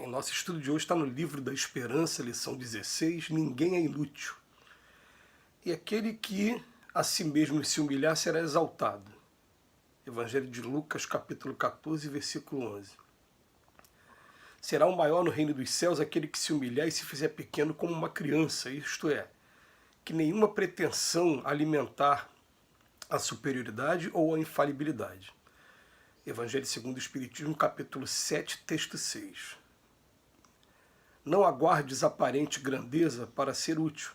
O nosso estudo de hoje está no livro da Esperança, lição 16, Ninguém é inútil. E aquele que a si mesmo se humilhar será exaltado. Evangelho de Lucas, capítulo 14, versículo 11. Será o maior no reino dos céus aquele que se humilhar e se fizer pequeno como uma criança, isto é, que nenhuma pretensão alimentar a superioridade ou a infalibilidade. Evangelho segundo o Espiritismo, capítulo 7, texto 6. Não aguardes aparente grandeza para ser útil.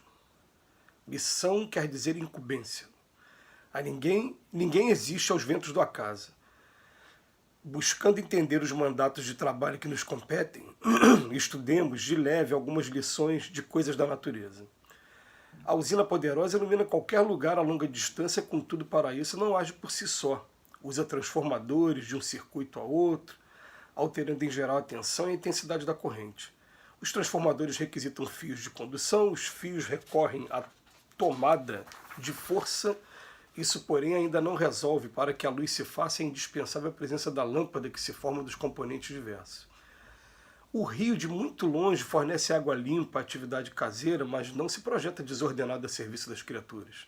Missão quer dizer incumbência. A ninguém existe aos ventos do acaso. Buscando entender os mandatos de trabalho que nos competem, estudemos de leve algumas lições de coisas da natureza. A usina poderosa ilumina qualquer lugar a longa distância, contudo para isso não age por si só. Usa transformadores de um circuito a outro, alterando em geral a tensão e a intensidade da corrente. Os transformadores requisitam fios de condução, os fios recorrem à tomada de força. Isso, porém, ainda não resolve. Para que a luz se faça, é indispensável a presença da lâmpada que se forma dos componentes diversos. O rio de muito longe fornece água limpa à atividade caseira, mas não se projeta desordenado a serviço das criaturas.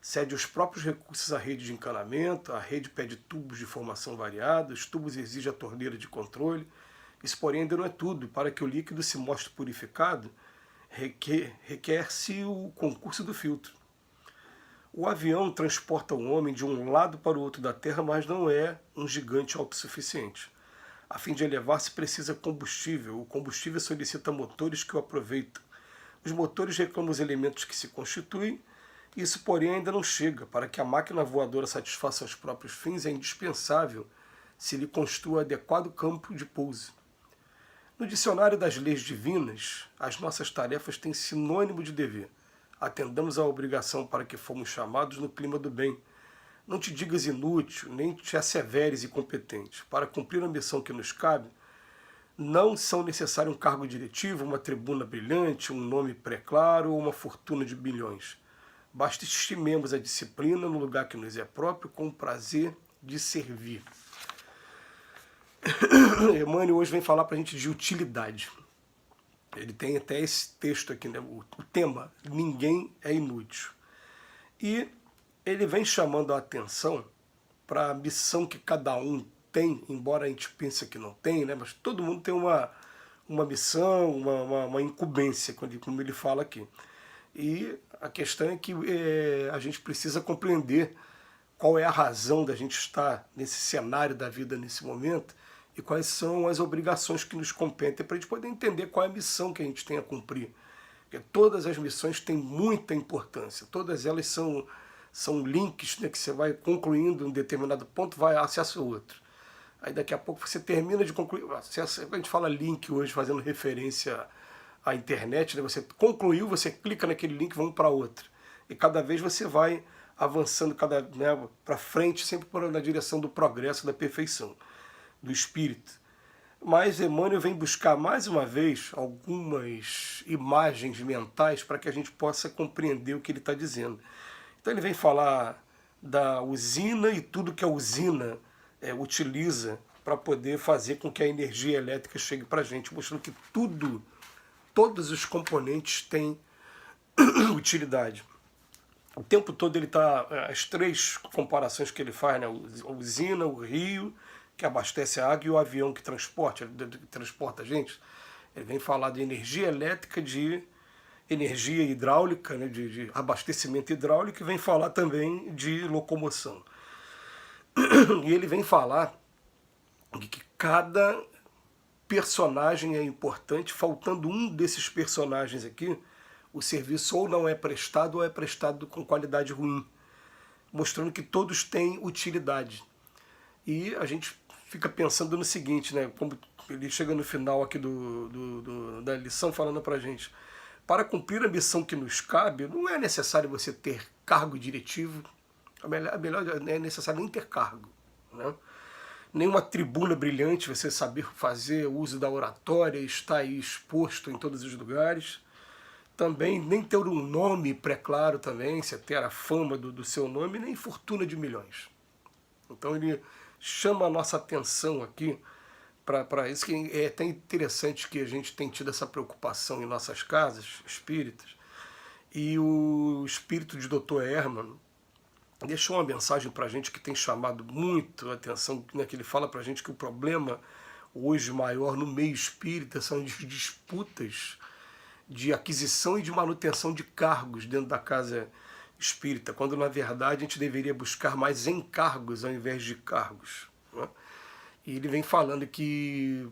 Cede os próprios recursos à rede de encanamento, a rede pede tubos de formação variada, os tubos exigem a torneira de controle. Isso, porém, ainda não é tudo. Para que o líquido se mostre purificado, requer-se o concurso do filtro. O avião transporta o homem de um lado para o outro da Terra, mas não é um gigante autossuficiente. A fim de elevar-se precisa combustível. O combustível solicita motores que o aproveitam. Os motores reclamam os elementos que se constituem. Isso, porém, ainda não chega. Para que a máquina voadora satisfaça os próprios fins, é indispensável se lhe construa adequado campo de pouso. No dicionário das leis divinas, as nossas tarefas têm sinônimo de dever. Atendamos à obrigação para que fomos chamados no clima do bem. Não te digas inútil, nem te asseveres incompetente. Para cumprir a missão que nos cabe, não são necessários um cargo diretivo, uma tribuna brilhante, um nome pré-claro ou uma fortuna de bilhões. Basta estimemos a disciplina no lugar que nos é próprio, com o prazer de servir. Emmanuel hoje vem falar para a gente de utilidade. Ele tem até esse texto aqui, né? O tema, ninguém é inútil. E ele vem chamando a atenção para a missão que cada um tem, embora a gente pense que não tem, né? Mas todo mundo tem uma missão, uma incumbência, como ele fala aqui. E a questão é que a gente precisa compreender qual é a razão da gente estar nesse cenário da vida nesse momento, e quais são as obrigações que nos competem, para a gente poder entender qual é a missão que a gente tem a cumprir. Porque todas as missões têm muita importância, todas elas são links, né, que você vai concluindo um determinado ponto, vai acessa o outro. Aí daqui a pouco você termina de concluir, a gente fala link hoje fazendo referência à internet, né, você concluiu, você clica naquele link, vamos para outro. E cada vez você vai avançando para frente, sempre na direção do progresso, da perfeição do espírito. Mas Emmanuel vem buscar mais uma vez algumas imagens mentais para que a gente possa compreender o que ele está dizendo. Então ele vem falar da usina e tudo que a usina utiliza para poder fazer com que a energia elétrica chegue para a gente, mostrando que todos os componentes têm utilidade. O tempo todo ele está, as três comparações que ele faz, né? A usina, o rio, que abastece a água, e o avião que transporta a gente. Ele vem falar de energia elétrica, de energia hidráulica, né, de abastecimento hidráulico, e vem falar também de locomoção. E ele vem falar de que cada personagem é importante. Faltando um desses personagens aqui, o serviço ou não é prestado ou é prestado com qualidade ruim, mostrando que todos têm utilidade. E a gente fica pensando no seguinte, né? Como ele chega no final aqui da lição falando para a gente, para cumprir a missão que nos cabe, não é necessário você ter cargo diretivo, melhor é necessário nem ter cargo, né? Nenhuma tribuna brilhante, você saber fazer uso da oratória, estar aí exposto em todos os lugares. Também nem ter um nome pré-claro também, você ter a fama do seu nome, nem fortuna de milhões. Então ele chama a nossa atenção aqui para isso que é até interessante que a gente tem tido essa preocupação em nossas casas espíritas, e o espírito de Dr. Herman deixou uma mensagem para a gente que tem chamado muito a atenção, né, que ele fala para a gente que o problema hoje maior no meio espírita são as disputas de aquisição e de manutenção de cargos dentro da casa espírita, quando na verdade a gente deveria buscar mais encargos ao invés de cargos, né? E ele vem falando que,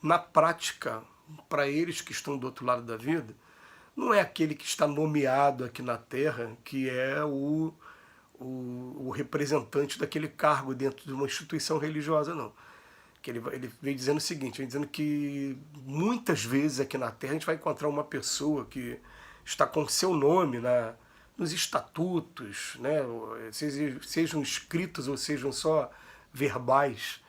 na prática, para eles que estão do outro lado da vida, não é aquele que está nomeado aqui na Terra que é o representante daquele cargo dentro de uma instituição religiosa, não. Que ele vem dizendo o seguinte, vem dizendo que muitas vezes aqui na Terra a gente vai encontrar uma pessoa que está com seu nome nos estatutos, né, sejam escritos ou sejam só verbais,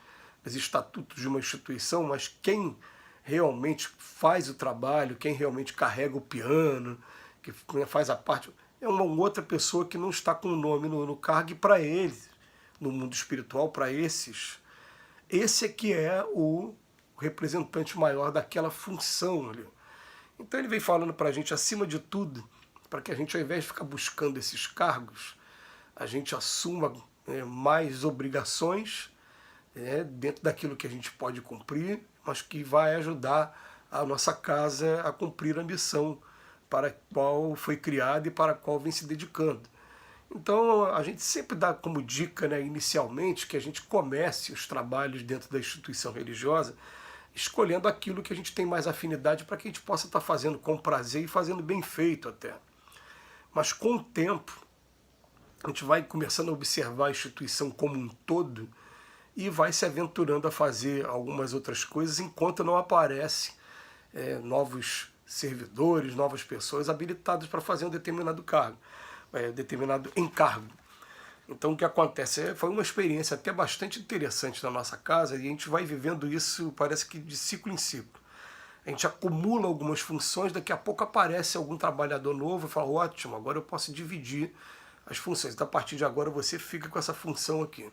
os estatutos de uma instituição, mas quem realmente faz o trabalho, quem realmente carrega o piano, que faz a parte, é uma outra pessoa que não está com o nome no cargo, e para eles, no mundo espiritual, para esse é que é o representante maior daquela função ali. Então ele vem falando para a gente, acima de tudo, para que a gente, ao invés de ficar buscando esses cargos, a gente assuma mais obrigações dentro daquilo que a gente pode cumprir, mas que vai ajudar a nossa casa a cumprir a missão para a qual foi criada e para a qual vem se dedicando. Então a gente sempre dá como dica, né, inicialmente, que a gente comece os trabalhos dentro da instituição religiosa escolhendo aquilo que a gente tem mais afinidade para que a gente possa estar fazendo com prazer e fazendo bem feito até. Mas com o tempo, a gente vai começando a observar a instituição como um todo e vai se aventurando a fazer algumas outras coisas enquanto não aparece novos servidores, novas pessoas habilitadas para fazer um determinado cargo, determinado encargo. Então o que acontece? Foi uma experiência até bastante interessante na nossa casa, e a gente vai vivendo isso, parece que de ciclo em ciclo. A gente acumula algumas funções, daqui a pouco aparece algum trabalhador novo e fala, ótimo, agora eu posso dividir as funções. Então a partir de agora você fica com essa função aqui.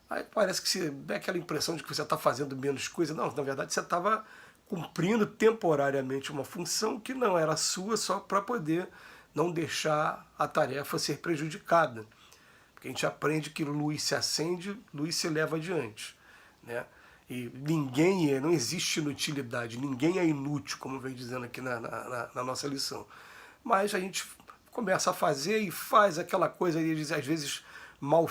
Aí parece que você dá aquela impressão de que você está fazendo menos coisa. Não, na verdade você estava cumprindo temporariamente uma função que não era sua, só para poder não deixar a tarefa ser prejudicada. Porque a gente aprende que luz se acende, luz se leva adiante, né? E ninguém não existe inutilidade, ninguém é inútil, como vem dizendo aqui na nossa lição. Mas a gente começa a fazer e faz aquela coisa, às vezes, mal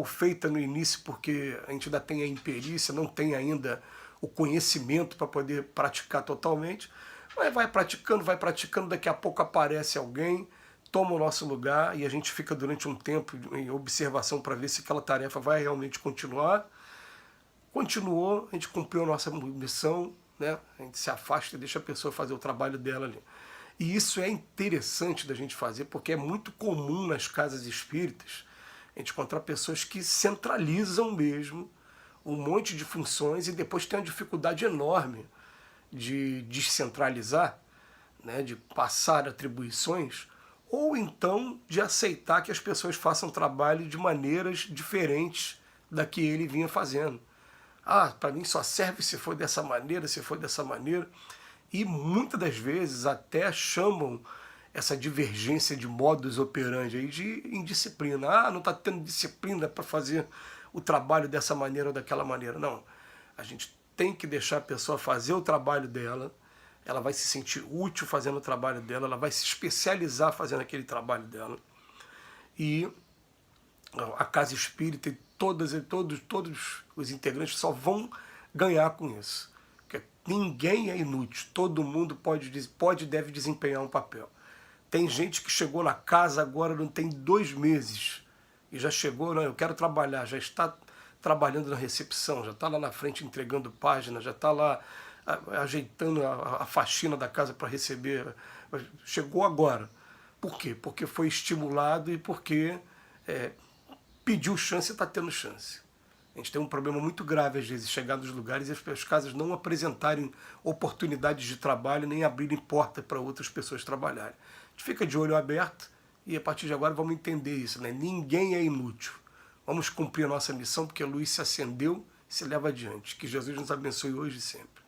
feita no início, porque a gente ainda tem a imperícia, não tem ainda o conhecimento para poder praticar totalmente. Mas vai praticando, daqui a pouco aparece alguém, toma o nosso lugar e a gente fica durante um tempo em observação para ver se aquela tarefa vai realmente continuar. Continuou, a gente cumpriu a nossa missão, né? A gente se afasta e deixa a pessoa fazer o trabalho dela ali. E isso é interessante da gente fazer, porque é muito comum nas casas espíritas a gente encontrar pessoas que centralizam mesmo um monte de funções e depois tem uma dificuldade enorme de descentralizar, né? De passar atribuições, ou então de aceitar que as pessoas façam trabalho de maneiras diferentes da que ele vinha fazendo. Ah, para mim só serve se for dessa maneira, se for dessa maneira. E muitas das vezes até chamam essa divergência de modus operandi aí de indisciplina. Ah, não está tendo disciplina para fazer o trabalho dessa maneira ou daquela maneira. Não, a gente tem que deixar a pessoa fazer o trabalho dela, ela vai se sentir útil fazendo o trabalho dela, ela vai se especializar fazendo aquele trabalho dela. E a casa espírita e todos os integrantes só vão ganhar com isso. Porque ninguém é inútil, todo mundo pode e deve desempenhar um papel. Tem gente que chegou na casa agora, não tem 2 meses, e já chegou, não, eu quero trabalhar, já está trabalhando na recepção, já está lá na frente entregando página, já está lá ajeitando a faxina da casa para receber. Chegou agora. Por quê? Porque foi estimulado e porque pediu chance e está tendo chance. A gente tem um problema muito grave, às vezes, chegar nos lugares e as casas não apresentarem oportunidades de trabalho, nem abrirem porta para outras pessoas trabalharem. A gente fica de olho aberto e, a partir de agora, vamos entender isso, né? Ninguém é inútil. Vamos cumprir a nossa missão, porque a luz se acendeu se leva adiante. Que Jesus nos abençoe hoje e sempre.